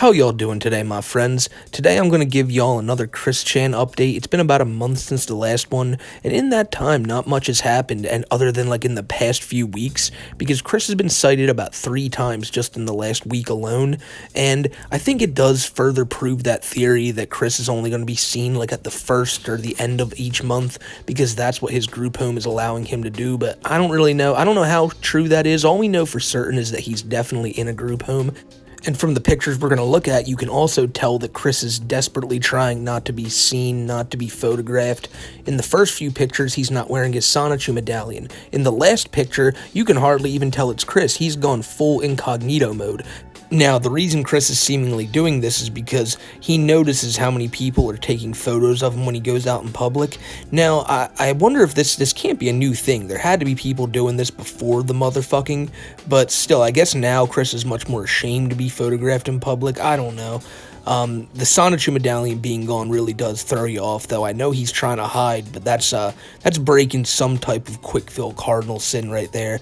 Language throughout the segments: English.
How y'all doing today, my friends? Today I'm going to give y'all another Chris Chan update. It's been about a month since the last one, and in that time, not much has happened, and other than like in the past few weeks, because Chris has been cited about 3 times just in the last week alone, and I think it does further prove that theory that Chris is only going to be seen like at the first or the end of each month, because that's what his group home is allowing him to do, but I don't really know. I don't know how true that is. All we know for certain is that he's definitely in a group home. And from the pictures we're going to look at, you can also tell that Chris is desperately trying not to be seen, not to be photographed. In the first few pictures, he's not wearing his Sonichu medallion. In the last picture, you can hardly even tell it's Chris. He's gone full incognito mode. Now, the reason Chris is seemingly doing this is because he notices how many people are taking photos of him when he goes out in public. Now, I wonder if this can't be a new thing. There had to be people doing this before the motherfucking, but still, I guess now Chris is much more ashamed to be photographed in public. I don't know. The Sonichu medallion being gone really does throw you off, though. I know he's trying to hide, but that's breaking some type of Quickville cardinal sin right there.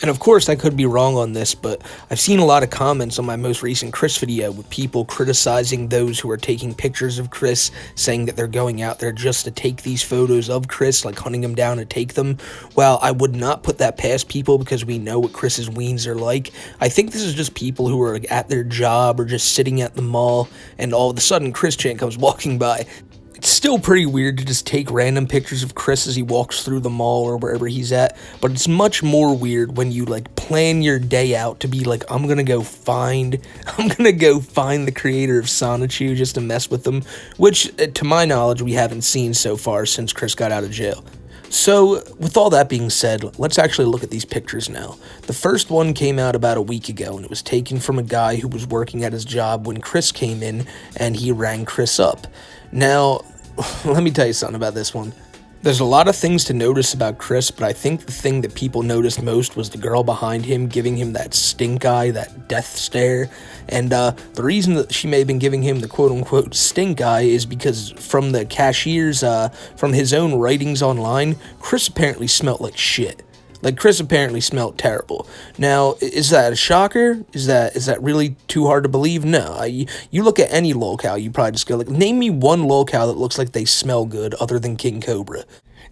And of course, I could be wrong on this, but I've seen a lot of comments on my most recent Chris video with people criticizing those who are taking pictures of Chris, saying that they're going out there just to take these photos of Chris, like hunting him down to take them. Well, I would not put that past people because we know what Chris's weens are like. I think this is just people who are at their job or just sitting at the mall, and all of a sudden Chris Chan comes walking by. It's still pretty weird to just take random pictures of Chris as he walks through the mall or wherever he's at, but it's much more weird when you like plan your day out to be like, I'm gonna go find the creator of Sonichu just to mess with them, which to my knowledge we haven't seen so far since Chris got out of jail. So, with all that being said, let's actually look at these pictures now. The first one came out about a week ago, and it was taken from a guy who was working at his job when Chris came in, and he rang Chris up. Now, let me tell you something about this one. There's a lot of things to notice about Chris, but I think the thing that people noticed most was the girl behind him giving him that stink eye, that death stare. And the reason that she may have been giving him the quote-unquote stink eye is because from the cashier's, from his own writings online, Chris apparently smelled like shit. Like, Chris apparently smelled terrible. Now, is that a shocker? Is that really too hard to believe? No. You look at any locale, you probably just go, like, name me one locale that looks like they smell good other than King Cobra.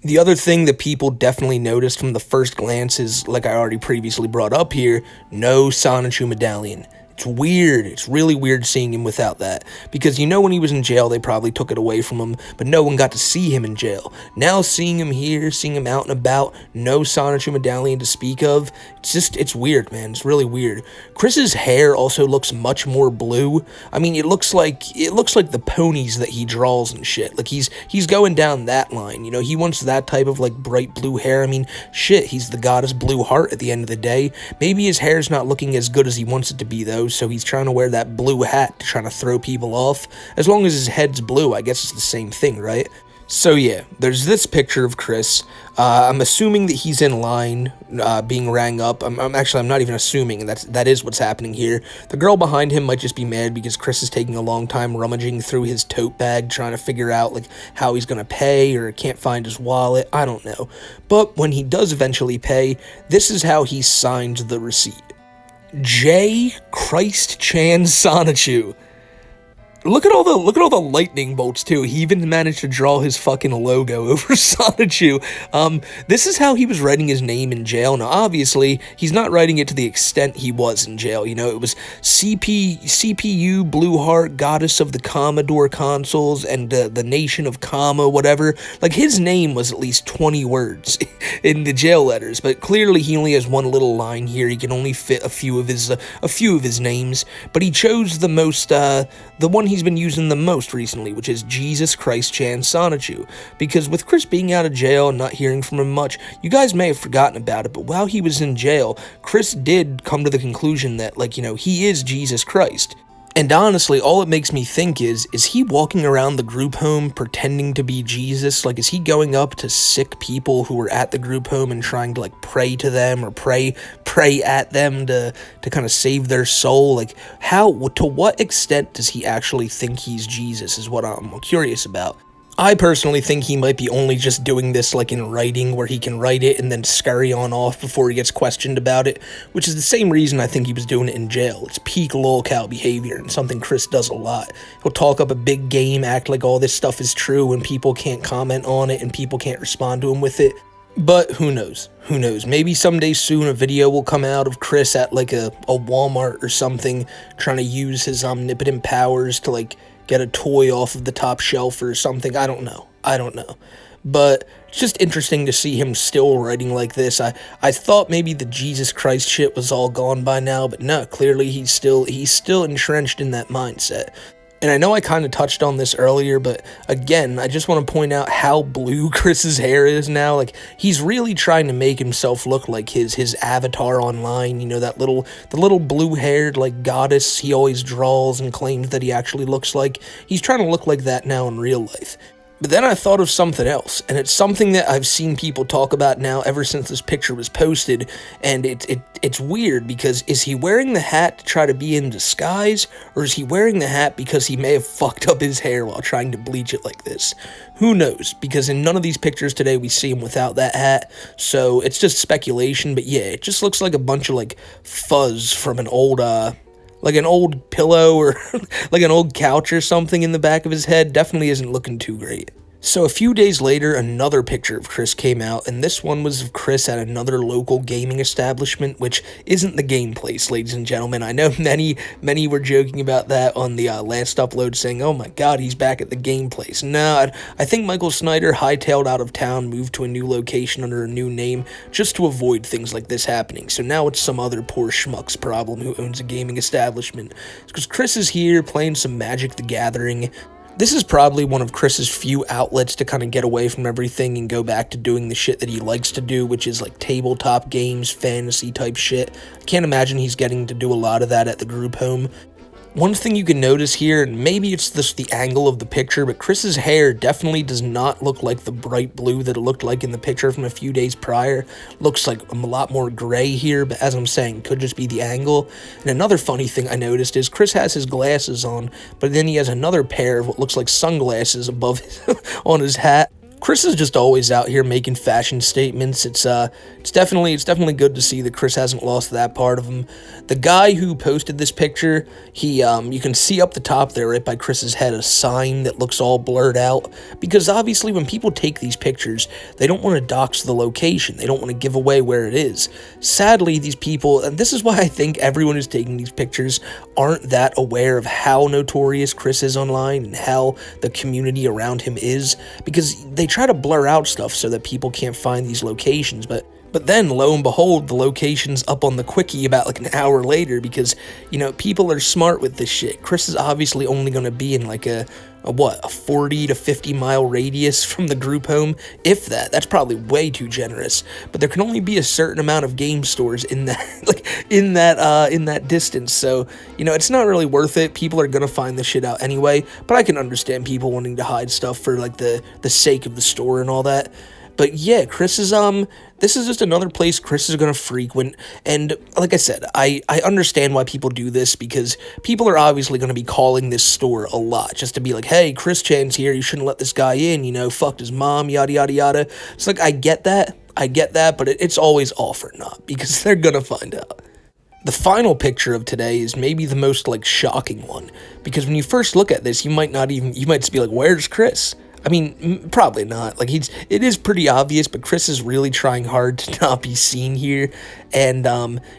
The other thing that people definitely noticed from the first glance is, like I already previously brought up here, no Sonichu medallion. It's weird. It's really weird seeing him without that. Because you know when he was in jail, they probably took it away from him, but no one got to see him in jail. Now seeing him here, seeing him out and about, no Sonichu medallion to speak of, it's weird, man. It's really weird. Chris's hair also looks much more blue. I mean, it looks like the ponies that he draws and shit. Like he's going down that line, you know? He wants that type of like bright blue hair. I mean, shit, he's the goddess Blue Heart at the end of the day. Maybe his hair's not looking as good as he wants it to be though, so he's trying to wear that blue hat to try to throw people off. As long as his head's blue, I guess it's the same thing, right? So yeah, there's this picture of Chris. I'm assuming that he's in line, being rang up. I'm not even assuming, and that is what's happening here. The girl behind him might just be mad because Chris is taking a long time rummaging through his tote bag, trying to figure out like how he's gonna pay, or can't find his wallet. I don't know. But when he does eventually pay, this is how he signed the receipt. J. Christ Chan Sonichu. Look at all the lightning bolts too. He even managed to draw his fucking logo over Sonichu. This is how he was writing his name in jail. Now, obviously, he's not writing it to the extent he was in jail. You know, it was CPU, Blue Heart, Goddess of the Commodore Consoles, and the Nation of Kama, whatever. Like, his name was at least 20 words in the jail letters, but clearly he only has one little line here. He can only fit a few of his names, but he chose the most, the one he's been using the most recently, which is Jesus Christ Chan Sonichu, because with Chris being out of jail and not hearing from him much, you guys may have forgotten about it, but while he was in jail, Chris did come to the conclusion that, like, you know, he is Jesus Christ. And honestly, all it makes me think is he walking around the group home pretending to be Jesus? Like, is he going up to sick people who were at the group home and trying to, like, pray to them or pray at them to kind of save their soul? Like, to what extent does he actually think he's Jesus is what I'm curious about. I personally think he might be only just doing this like in writing, where he can write it and then scurry on off before he gets questioned about it, which is the same reason I think he was doing it in jail. It's peak lolcow behavior and something Chris does a lot. He'll talk up a big game, act like all this stuff is true and people can't comment on it and people can't respond to him with it. But who knows? Who knows? Maybe someday soon a video will come out of Chris at like a Walmart or something trying to use his omnipotent powers to like get a toy off of the top shelf or something. I don't know. But it's just interesting to see him still writing like this. I thought maybe the Jesus Christ shit was all gone by now, but no, clearly he's still entrenched in that mindset. And I know I kind of touched on this earlier, but again, I just want to point out how blue Chris's hair is now. Like, he's really trying to make himself look like his avatar online, you know, the little blue-haired, like, goddess he always draws and claims that he actually looks like. He's trying to look like that now in real life. But then I thought of something else, and it's something that I've seen people talk about now ever since this picture was posted, and it's weird because is he wearing the hat to try to be in disguise, or is he wearing the hat because he may have fucked up his hair while trying to bleach it like this? Who knows, because in none of these pictures today we see him without that hat, so it's just speculation, but yeah, it just looks like a bunch of like fuzz from an old like an old pillow or like an old couch or something in the back of his head. Definitely isn't looking too great. So a few days later, another picture of Chris came out, and this one was of Chris at another local gaming establishment, which isn't the Game Place, ladies and gentlemen. I know many were joking about that on the last upload, saying, oh my god, he's back at the Game Place. No, I think Michael Snyder hightailed out of town, moved to a new location under a new name, just to avoid things like this happening. So now it's some other poor schmuck's problem who owns a gaming establishment. Because Chris is here playing some Magic the Gathering. This is probably one of Chris's few outlets to kind of get away from everything and go back to doing the shit that he likes to do, which is like tabletop games, fantasy type shit. I can't imagine he's getting to do a lot of that at the group home. One thing you can notice here, and maybe it's just the angle of the picture, but Chris's hair definitely does not look like the bright blue that it looked like in the picture from a few days prior. Looks like a lot more gray here, but as I'm saying, could just be the angle. And another funny thing I noticed is Chris has his glasses on, but then he has another pair of what looks like sunglasses above on his hat. Chris is just always out here making fashion statements. It's definitely good to see that Chris hasn't lost that part of him. The guy who posted this picture, you can see up the top there, right by Chris's head, a sign that looks all blurred out, because obviously when people take these pictures, they don't want to dox the location. They don't want to give away where it is. Sadly, these people, and this is why I think everyone who's taking these pictures aren't that aware of how notorious Chris is online and how the community around him is, because they try to blur out stuff so that people can't find these locations, but then, lo and behold, the location's up on the quickie about like an hour later because, you know, people are smart with this shit. Chris is obviously only going to be in like a 40 to 50 mile radius from the group home, if that. That's probably way too generous, but there can only be a certain amount of game stores in that, like, in that distance, so, you know, it's not really worth it. People are gonna find this shit out anyway, but I can understand people wanting to hide stuff for, like, the sake of the store and all that. But yeah, Chris is, this is just another place Chris is going to frequent, and like I said, I understand why people do this, because people are obviously going to be calling this store a lot, just to be like, hey, Chris Chan's here, you shouldn't let this guy in, you know, fucked his mom, yada, yada, yada. It's like, I get that, but it's always all for naught, because they're going to find out. The final picture of today is maybe the most, like, shocking one, because when you first look at this, you might just be like, where's Chris? I mean, probably not. Like, it is pretty obvious, but Chris is really trying hard to not be seen here, and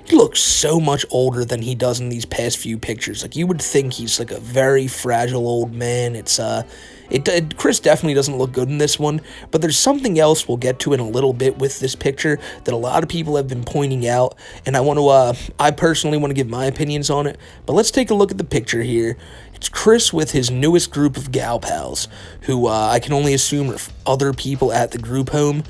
he looks so much older than he does in these past few pictures. Like, you would think he's like a very fragile old man. Chris definitely doesn't look good in this one, but there's something else we'll get to in a little bit with this picture that a lot of people have been pointing out, and I personally want to give my opinions on it. But let's take a look at the picture here. It's Chris with his newest group of gal pals, who I can only assume are other people at the group home.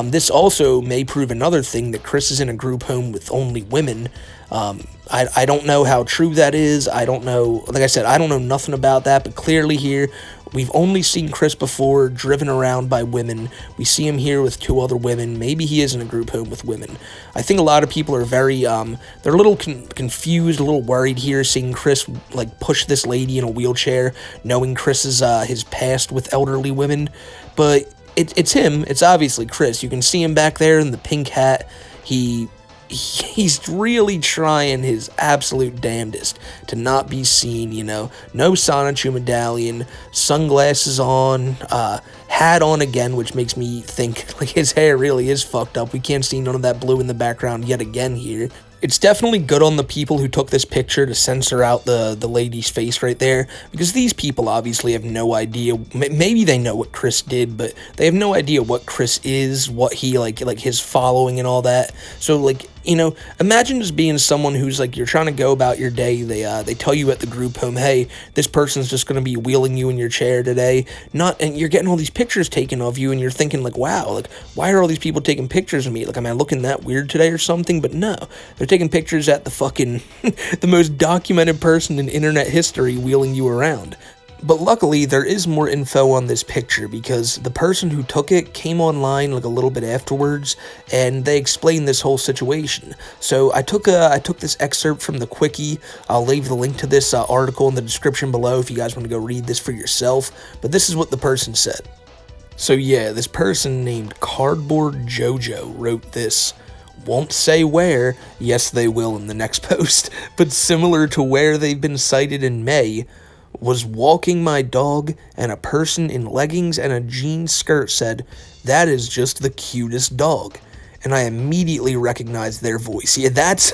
This also may prove another thing, that Chris is in a group home with only women. I don't know how true that is. I don't know, like I said, I don't know nothing about that, but clearly here We've only seen Chris before, driven around by women. We see him here with 2 other women. Maybe he is in a group home with women. I think a lot of people are very, they're a little confused, a little worried here, seeing Chris, like, push this lady in a wheelchair, knowing Chris's, his past with elderly women. But it's him. It's obviously Chris. You can see him back there in the pink hat. He's really trying his absolute damnedest to not be seen, you know. No Sonichu medallion, sunglasses on, hat on again, which makes me think, like, his hair really is fucked up. We can't see none of that blue in the background yet again here. It's definitely good on the people who took this picture to censor out the lady's face right there, because these people obviously have no idea. Maybe they know what Chris did, but they have no idea what Chris is, what he, like his following and all that. So, like, you know, imagine just being someone who's, like, you're trying to go about your day. They tell you at the group home, hey, this person's just going to be wheeling you in your chair today. And you're getting all these pictures taken of you, and you're thinking, like, wow, like, why are all these people taking pictures of me? Like, am I looking that weird today or something? But no, they're taking pictures at the fucking, the most documented person in internet history wheeling you around. But luckily, there is more info on this picture, because the person who took it came online like a little bit afterwards, and they explained this whole situation. So I took this excerpt from the Quickie. I'll leave the link to this article in the description below if you guys want to go read this for yourself. But this is what the person said. So yeah, this person named Cardboard Jojo wrote this. Won't say where, yes they will in the next post, but similar to where they've been cited in May, was walking my dog, and a person in leggings and a jean skirt said, "That is just the cutest dog." And I immediately recognized their voice. Yeah, that's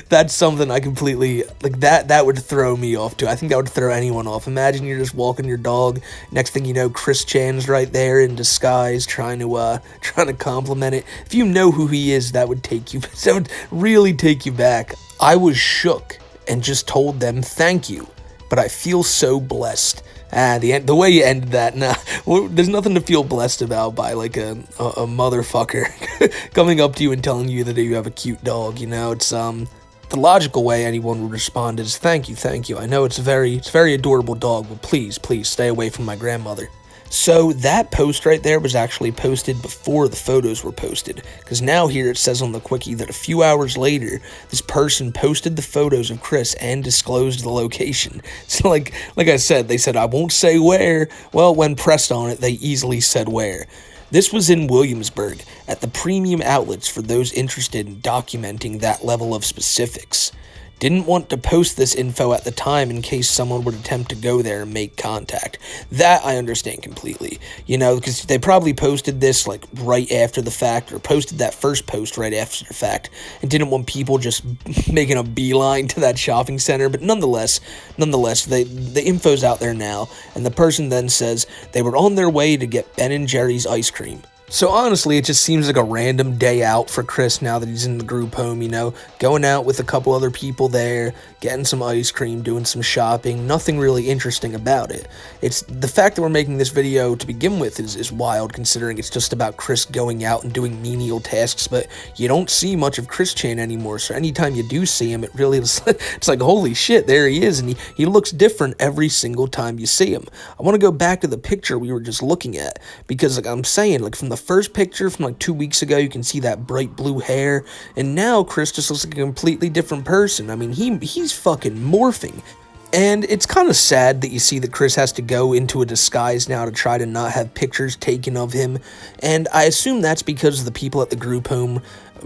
that's something I completely, like, that would throw me off too. I think that would throw anyone off. Imagine you're just walking your dog, next thing you know, Chris Chan's right there in disguise trying to compliment it. If you know who he is, that would really take you back. I was shook and just told them thank you, but I feel so blessed. The way you ended that, nah, well, there's nothing to feel blessed about by, like, a motherfucker coming up to you and telling you that you have a cute dog, you know. It's, the logical way anyone would respond is, thank you. I know it's a very adorable dog, but please stay away from my grandmother. So that post right there was actually posted before the photos were posted, because now here it says on the Quickie that a few hours later, this person posted the photos of Chris and disclosed the location. So like I said, they said, I won't say where. Well, when pressed on it, they easily said where. This was in Williamsburg, at the premium outlets for those interested in documenting that level of specifics. Didn't want to post this info at the time in case someone would attempt to go there and make contact. That I understand completely, you know, because they probably posted this, like, right after the fact, or posted that first post right after the fact, and didn't want people just making a beeline to that shopping center. But nonetheless, the info's out there now, and the person then says they were on their way to get Ben & Jerry's ice cream. So honestly, it just seems like a random day out for Chris now that he's in the group home, you know, going out with a couple other people there, getting some ice cream, doing some shopping, nothing really interesting about it. It's the fact that we're making this video to begin with is wild, considering it's just about Chris going out and doing menial tasks, but you don't see much of Chris Chan anymore, so anytime you do see him, it really is, it's like, holy shit, there he is, and he looks different every single time you see him. I want to go back to the picture we were just looking at, because, like I'm saying, like, from the first picture from like 2 weeks ago, you can see that bright blue hair, and now Chris just looks like a completely different person. I mean, he's fucking morphing. And it's kind of sad that you see that Chris has to go into a disguise now to try to not have pictures taken of him, and I assume that's because the people at the group home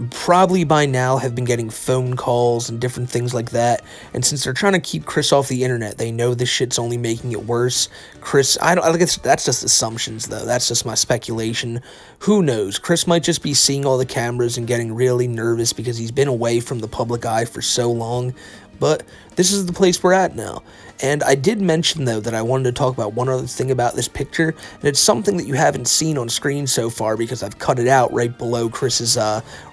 probably by now have been getting phone calls and different things like that, and since they're trying to keep Chris off the internet, they know this shit's only making it worse. Chris, I guess that's just assumptions, though. That's just my speculation. Who knows? Chris might just be seeing all the cameras and getting really nervous because he's been away from the public eye for so long. But this is the place we're at now. And I did mention, though, that I wanted to talk about one other thing about this picture, and it's something that you haven't seen on screen so far because I've cut it out right below Chris's,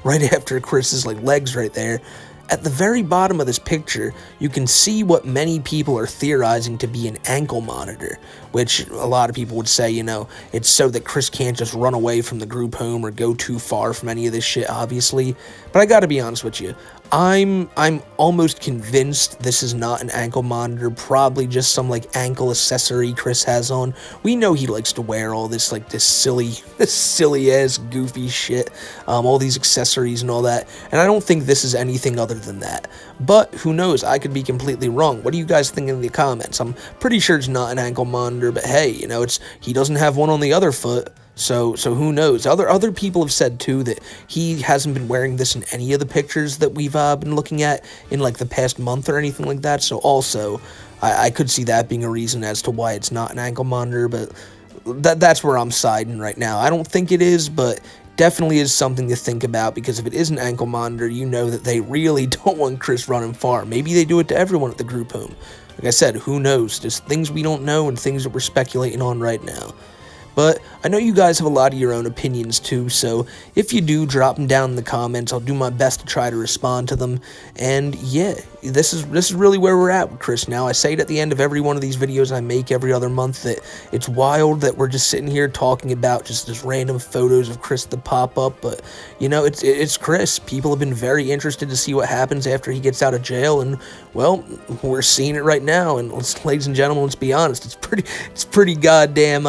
right after Chris's, like, legs right there. At the very bottom of this picture, you can see what many people are theorizing to be an ankle monitor, which a lot of people would say, you know, it's so that Chris can't just run away from the group home or go too far from any of this shit, obviously. But I gotta be honest with you, I'm almost convinced this is not an ankle monitor, probably just some like ankle accessory Chris has on. We know he likes to wear all this like this silly ass goofy shit, all these accessories and all that, and I don't think this is anything other than that. But who knows, I could be completely wrong. What do you guys think in the comments? I'm pretty sure it's not an ankle monitor, but hey, you know, he doesn't have one on the other foot. So who knows? Other people have said too that he hasn't been wearing this in any of the pictures that we've been looking at in like the past month or anything like that. So also, I could see that being a reason as to why it's not an ankle monitor. But that's where I'm siding right now. I don't think it is, but definitely is something to think about, because if it is an ankle monitor, you know that they really don't want Chris running far. Maybe they do it to everyone at the group home. Like I said, who knows? Just things we don't know and things that we're speculating on right now. But I know you guys have a lot of your own opinions too, so if you do, drop them down in the comments. I'll do my best to try to respond to them. And yeah, this is really where we're at with Chris now. I say it at the end of every one of these videos I make every other month that it's wild that we're just sitting here talking about just random photos of Chris that pop up. But you know, it's Chris. People have been very interested to see what happens after he gets out of jail, and well, we're seeing it right now. And ladies and gentlemen, let's be honest, it's pretty goddamn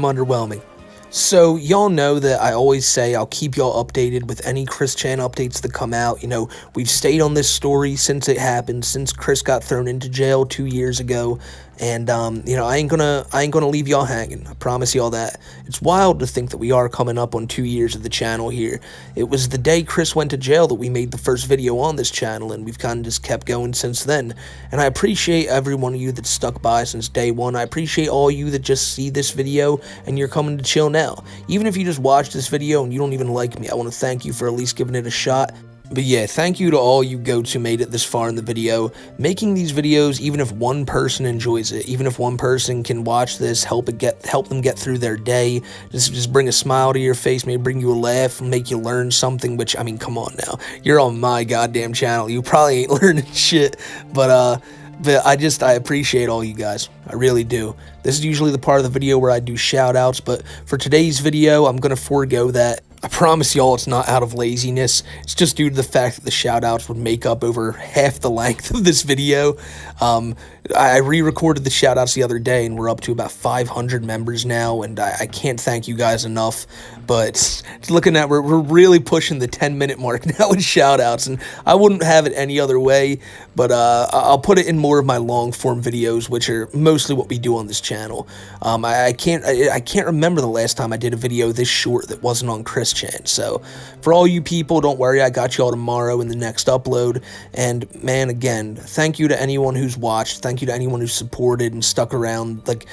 underwhelming. So y'all know that I always say I'll keep y'all updated with any Chris Chan updates that come out. You know, we've stayed on this story since it happened, since Chris got thrown into jail 2 years ago. And, you know, I ain't gonna leave y'all hanging. I promise y'all that. It's wild to think that we are coming up on 2 years of the channel here. It was the day Chris went to jail that we made the first video on this channel, and we've kind of just kept going since then. And I appreciate every one of you that stuck by since day one. I appreciate all you that just see this video and you're coming to chill now. Even if you just watch this video and you don't even like me, I want to thank you for at least giving it a shot. But yeah, thank you to all you goats who made it this far in the video. Making these videos, even if one person enjoys it, even if one person can watch this, help them get through their day, just bring a smile to your face, maybe bring you a laugh, make you learn something, which, I mean, come on now. You're on my goddamn channel. You probably ain't learning shit, but I appreciate all you guys. I really do. This is usually the part of the video where I do shout-outs, but for today's video, I'm going to forego that. I promise y'all it's not out of laziness. It's just due to the fact that the shout-outs would make up over half the length of this video. I re-recorded the shout-outs the other day, and we're up to about 500 members now, and I can't thank you guys enough. But looking at, we're really pushing the 10-minute mark now with shout-outs, and I wouldn't have it any other way. But I'll put it in more of my long-form videos, which are mostly what we do on this channel. I can't remember the last time I did a video this short that wasn't on Chris Chan. So for all you people, don't worry, I got you all tomorrow in the next upload. And man, again, thank you to anyone who's watched. Thank you to anyone who's supported and stuck around. Like,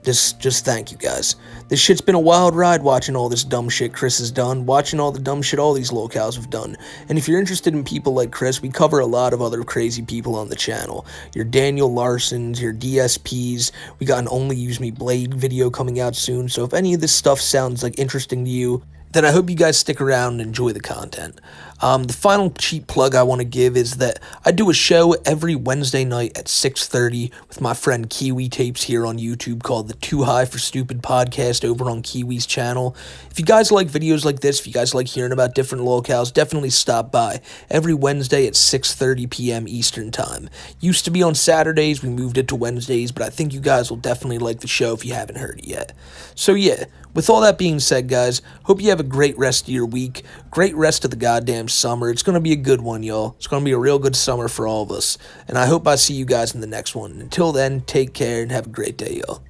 just thank you guys. This shit's been a wild ride watching all this dumb shit Chris has done, watching all the dumb shit all these locals have done. And if you're interested in people like Chris, we cover a lot of other crazy people on the channel. Your Daniel Larsons, your DSPs, we got an Only Use Me Blade video coming out soon. So if any of this stuff sounds like interesting to you, then I hope you guys stick around and enjoy the content. The final cheap plug I want to give is that I do a show every Wednesday night at 6:30 with my friend Kiwi Tapes here on YouTube called the Too High for Stupid podcast over on Kiwi's channel. If you guys like videos like this, if you guys like hearing about different locales, definitely stop by every Wednesday at 6:30 p.m. Eastern Time. Used to be on Saturdays, we moved it to Wednesdays, but I think you guys will definitely like the show if you haven't heard it yet. So yeah, with all that being said, guys, hope you have a great rest of your week, great rest of the goddamn summer. It's going to be a good one, y'all. It's going to be a real good summer for all of us, and I hope I see you guys in the next one. Until then, take care and have a great day, y'all.